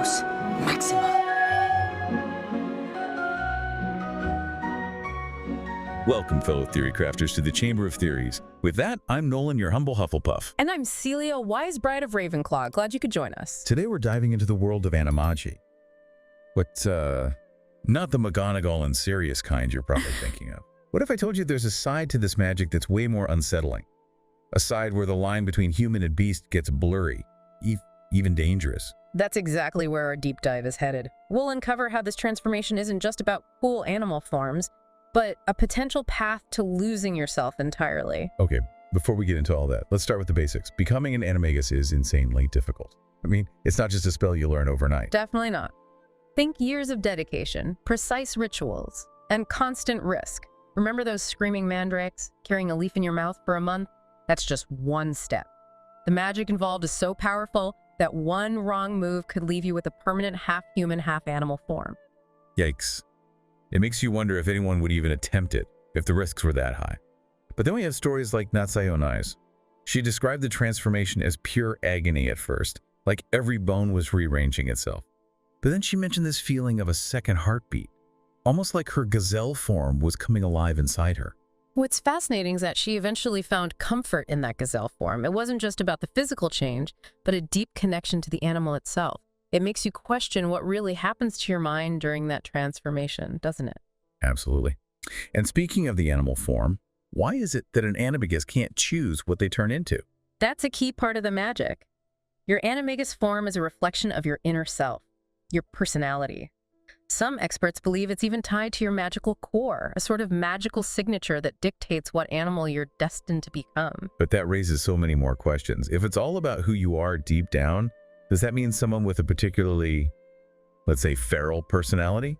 Animagus Maxima. Welcome, fellow theory crafters, to the Chamber of Theories. With that, I'm Nolan, your humble Hufflepuff. And I'm Celia, wise bride of Ravenclaw. Glad you could join us. Today we're diving into the world of Animagi. Not the McGonagall and Sirius kind you're probably thinking of. What if I told you there's a side to this magic that's way more unsettling? A side where the line between human and beast gets blurry, even dangerous. That's exactly where our deep dive is headed. We'll uncover how this transformation isn't just about cool animal forms, but a potential path to losing yourself entirely. Okay, before we get into all that, let's start with the basics. Becoming an Animagus is insanely difficult. I mean, it's not just a spell you learn overnight. Definitely not. Think years of dedication, precise rituals, and constant risk. Remember those screaming mandrakes carrying a leaf in your mouth for a month? That's just one step. The magic involved is so powerful that one wrong move could leave you with a permanent half-human, half-animal form. Yikes. It makes you wonder if anyone would even attempt it, if the risks were that high. But then we have stories like Natsayonai's. She described the transformation as pure agony at first, like every bone was rearranging itself. But then she mentioned this feeling of a second heartbeat, almost like her gazelle form was coming alive inside her. What's fascinating is that she eventually found comfort in that gazelle form. It wasn't just about the physical change, but a deep connection to the animal itself. It makes you question what really happens to your mind during that transformation, doesn't it? Absolutely. And speaking of the animal form, why is it that an Animagus can't choose what they turn into? That's a key part of the magic. Your Animagus form is a reflection of your inner self, your personality. Some experts believe it's even tied to your magical core, a sort of magical signature that dictates what animal you're destined to become. But that raises so many more questions. If it's all about who you are deep down, does that mean someone with a particularly, let's say, feral personality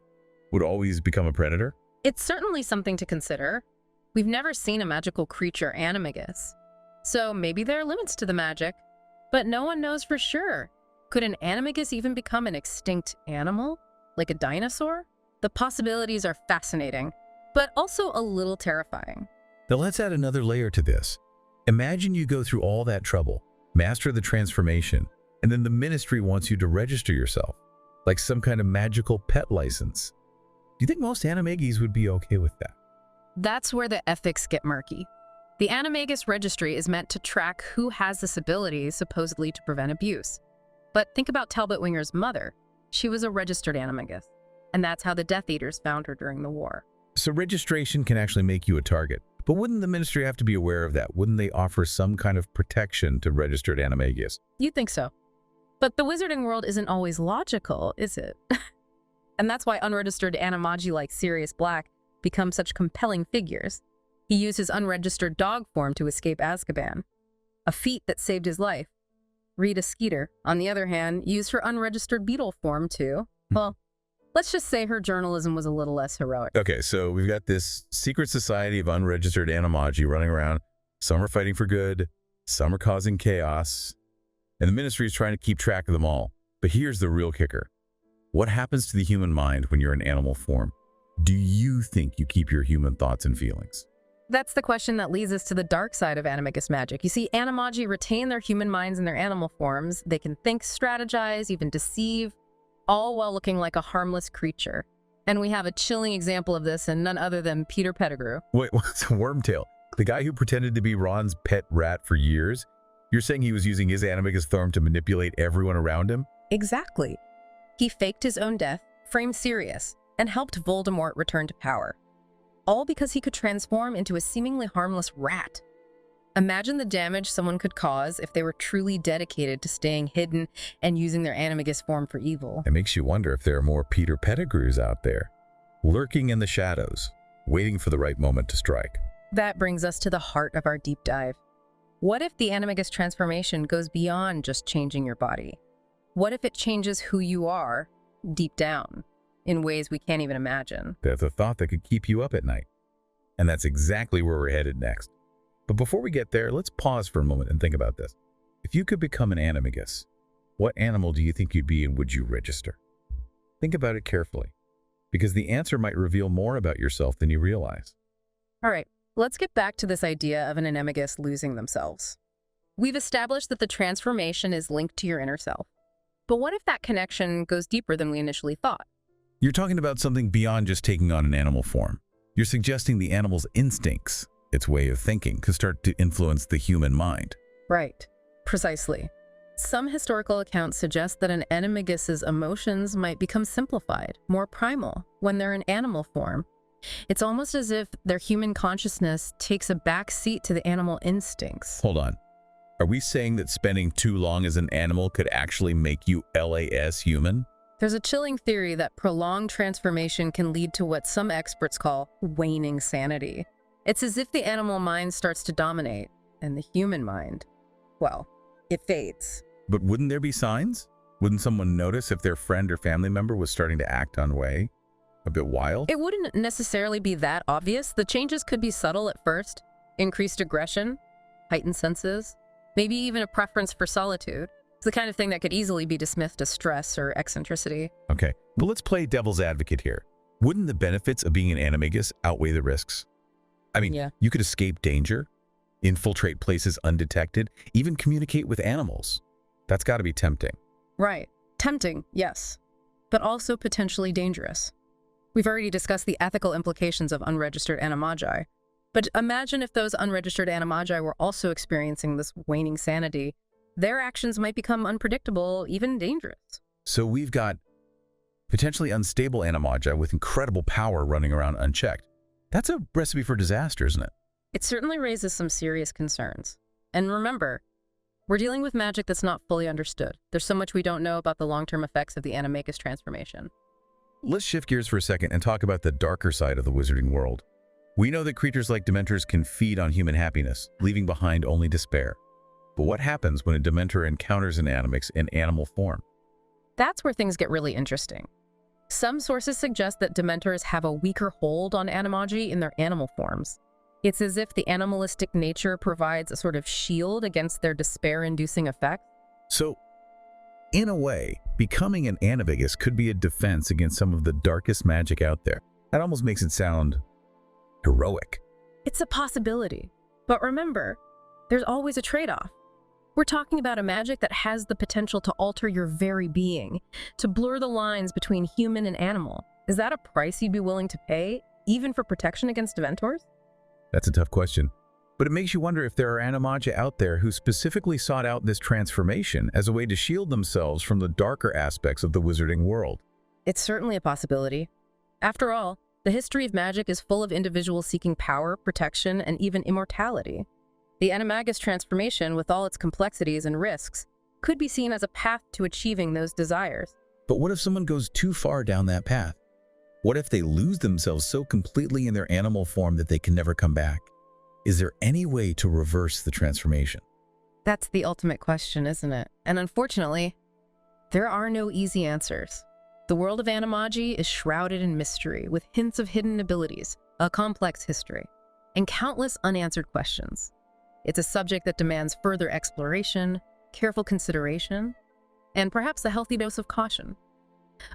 would always become a predator? It's certainly something to consider. We've never seen a magical creature Animagus, so maybe there are limits to the magic, but no one knows for sure. Could an Animagus even become an extinct animal, like a dinosaur? The possibilities are fascinating, but also a little terrifying. Now let's add another layer to this. Imagine you go through all that trouble, master the transformation, and then the ministry wants you to register yourself, like some kind of magical pet license. Do you think most Animagis would be okay with that? That's where the ethics get murky. The Animagus registry is meant to track who has this ability, supposedly to prevent abuse. But think about Talbot Winger's mother. She was a registered Animagus, and that's how the Death Eaters found her during the war. So registration can actually make you a target. But wouldn't the ministry have to be aware of that? Wouldn't they offer some kind of protection to registered Animagus? You'd think so. But the wizarding world isn't always logical, is it? And that's why unregistered Animagi like Sirius Black become such compelling figures. He used his unregistered dog form to escape Azkaban, a feat that saved his life. Rita Skeeter, on the other hand, used her unregistered beetle form too. Well, let's just say her journalism was a little less heroic. Okay, so we've got this secret society of unregistered Animagi running around. Some are fighting for good, some are causing chaos, and the ministry is trying to keep track of them all. But here's the real kicker. What happens to the human mind when you're in animal form? Do you think you keep your human thoughts and feelings? That's the question that leads us to the dark side of Animagus magic. You see, Animagi retain their human minds in their animal forms. They can think, strategize, even deceive, all while looking like a harmless creature. And we have a chilling example of this in none other than Peter Pettigrew. Wait, what's a Wormtail? The guy who pretended to be Ron's pet rat for years? You're saying he was using his Animagus form to manipulate everyone around him? Exactly. He faked his own death, framed Sirius, and helped Voldemort return to power. All because he could transform into a seemingly harmless rat. Imagine the damage someone could cause if they were truly dedicated to staying hidden and using their Animagus form for evil. It makes you wonder if there are more Peter Pettigrews out there, lurking in the shadows, waiting for the right moment to strike. That brings us to the heart of our deep dive. What if the Animagus transformation goes beyond just changing your body? What if it changes who you are deep down in ways we can't even imagine? That's a thought that could keep you up at night. And that's exactly where we're headed next. But before we get there, let's pause for a moment and think about this. If you could become an Animagus, what animal do you think you'd be and would you register? Think about it carefully, because the answer might reveal more about yourself than you realize. All right, let's get back to this idea of an Animagus losing themselves. We've established that the transformation is linked to your inner self. But what if that connection goes deeper than we initially thought? You're talking about something beyond just taking on an animal form. You're suggesting the animal's instincts, its way of thinking, could start to influence the human mind. Right. Precisely. Some historical accounts suggest that an animagus's emotions might become simplified, more primal, when they're in animal form. It's almost as if their human consciousness takes a back seat to the animal instincts. Hold on. Are we saying that spending too long as an animal could actually make you LAS human? There's a chilling theory that prolonged transformation can lead to what some experts call waning sanity. It's as if the animal mind starts to dominate, and the human mind, well, it fades. But wouldn't there be signs? Wouldn't someone notice if their friend or family member was starting to act on way? A bit wild? It wouldn't necessarily be that obvious. The changes could be subtle at first. Increased aggression, heightened senses, maybe even a preference for solitude. It's the kind of thing that could easily be dismissed as stress or eccentricity. Okay, but let's play devil's advocate here. Wouldn't the benefits of being an animagus outweigh the risks? I mean, Yeah. You could escape danger, infiltrate places undetected, even communicate with animals. That's got to be tempting. Right. Tempting, yes, but also potentially dangerous. We've already discussed the ethical implications of unregistered animagi, but imagine if those unregistered animagi were also experiencing this waning sanity. Their actions might become unpredictable, even dangerous. So we've got potentially unstable animagi with incredible power running around unchecked. That's a recipe for disaster, isn't it? It certainly raises some serious concerns. And remember, we're dealing with magic that's not fully understood. There's so much we don't know about the long-term effects of the Animagus transformation. Let's shift gears for a second and talk about the darker side of the wizarding world. We know that creatures like Dementors can feed on human happiness, leaving behind only despair. But what happens when a Dementor encounters an Animagus in animal form? That's where things get really interesting. Some sources suggest that Dementors have a weaker hold on Animagi in their animal forms. It's as if the animalistic nature provides a sort of shield against their despair-inducing effects. So, in a way, becoming an Animagus could be a defense against some of the darkest magic out there. That almost makes it sound heroic. It's a possibility. But remember, there's always a trade-off. We're talking about a magic that has the potential to alter your very being, to blur the lines between human and animal. Is that a price you'd be willing to pay, even for protection against Dementors? That's a tough question. But it makes you wonder if there are Animagi out there who specifically sought out this transformation as a way to shield themselves from the darker aspects of the wizarding world. It's certainly a possibility. After all, the history of magic is full of individuals seeking power, protection, and even immortality. The Animagus transformation, with all its complexities and risks, could be seen as a path to achieving those desires. But what if someone goes too far down that path? What if they lose themselves so completely in their animal form that they can never come back? Is there any way to reverse the transformation? That's the ultimate question, isn't it? And unfortunately, there are no easy answers. The world of Animagi is shrouded in mystery, with hints of hidden abilities, a complex history, and countless unanswered questions. It's a subject that demands further exploration, careful consideration, and perhaps a healthy dose of caution.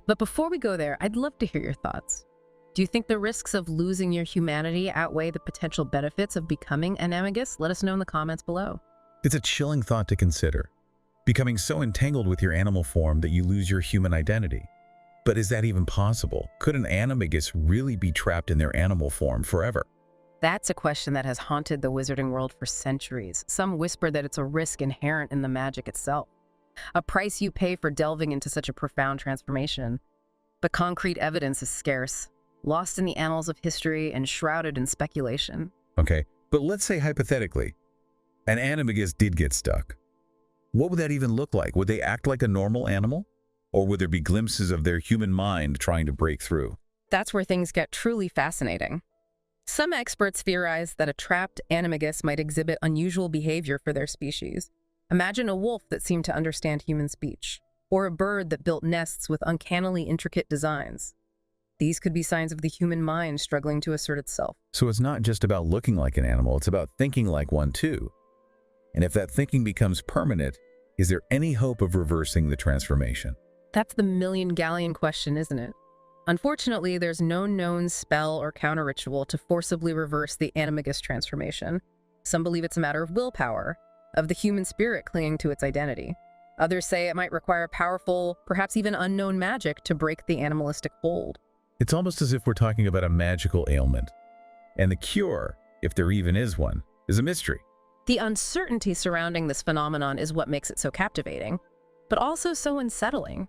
But before we go there, I'd love to hear your thoughts. Do you think the risks of losing your humanity outweigh the potential benefits of becoming an Animagus? Let us know in the comments below. It's a chilling thought to consider, becoming so entangled with your animal form that you lose your human identity. But is that even possible? Could an Animagus really be trapped in their animal form forever? That's a question that has haunted the wizarding world for centuries. Some whisper that it's a risk inherent in the magic itself, a price you pay for delving into such a profound transformation. But concrete evidence is scarce, lost in the annals of history and shrouded in speculation. Okay, but let's say hypothetically, an Animagus did get stuck. What would that even look like? Would they act like a normal animal? Or would there be glimpses of their human mind trying to break through? That's where things get truly fascinating. Some experts theorize that a trapped Animagus might exhibit unusual behavior for their species. Imagine a wolf that seemed to understand human speech, or a bird that built nests with uncannily intricate designs. These could be signs of the human mind struggling to assert itself. So it's not just about looking like an animal, it's about thinking like one too. And if that thinking becomes permanent, is there any hope of reversing the transformation? That's the million-gallon question, isn't it? Unfortunately, there's no known spell or counter-ritual to forcibly reverse the Animagus transformation. Some believe it's a matter of willpower, of the human spirit clinging to its identity. Others say it might require powerful, perhaps even unknown magic to break the animalistic hold. It's almost as if we're talking about a magical ailment. And the cure, if there even is one, is a mystery. The uncertainty surrounding this phenomenon is what makes it so captivating, but also so unsettling.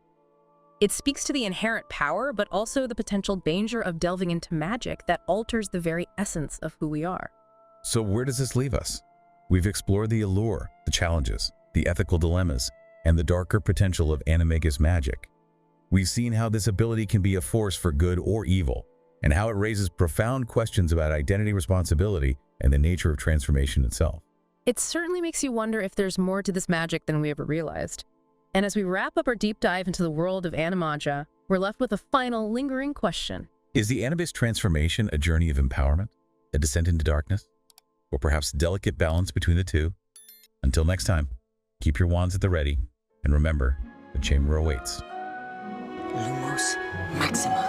It speaks to the inherent power, but also the potential danger of delving into magic that alters the very essence of who we are. So where does this leave us? We've explored the allure, the challenges, the ethical dilemmas, and the darker potential of Animagus magic. We've seen how this ability can be a force for good or evil, and how it raises profound questions about identity, responsibility, and the nature of transformation itself. It certainly makes you wonder if there's more to this magic than we ever realized. And as we wrap up our deep dive into the world of Animagia, we're left with a final lingering question. Is the Animagus transformation a journey of empowerment, a descent into darkness, or perhaps a delicate balance between the two? Until next time, keep your wands at the ready, and remember, the chamber awaits. Lumos Maxima.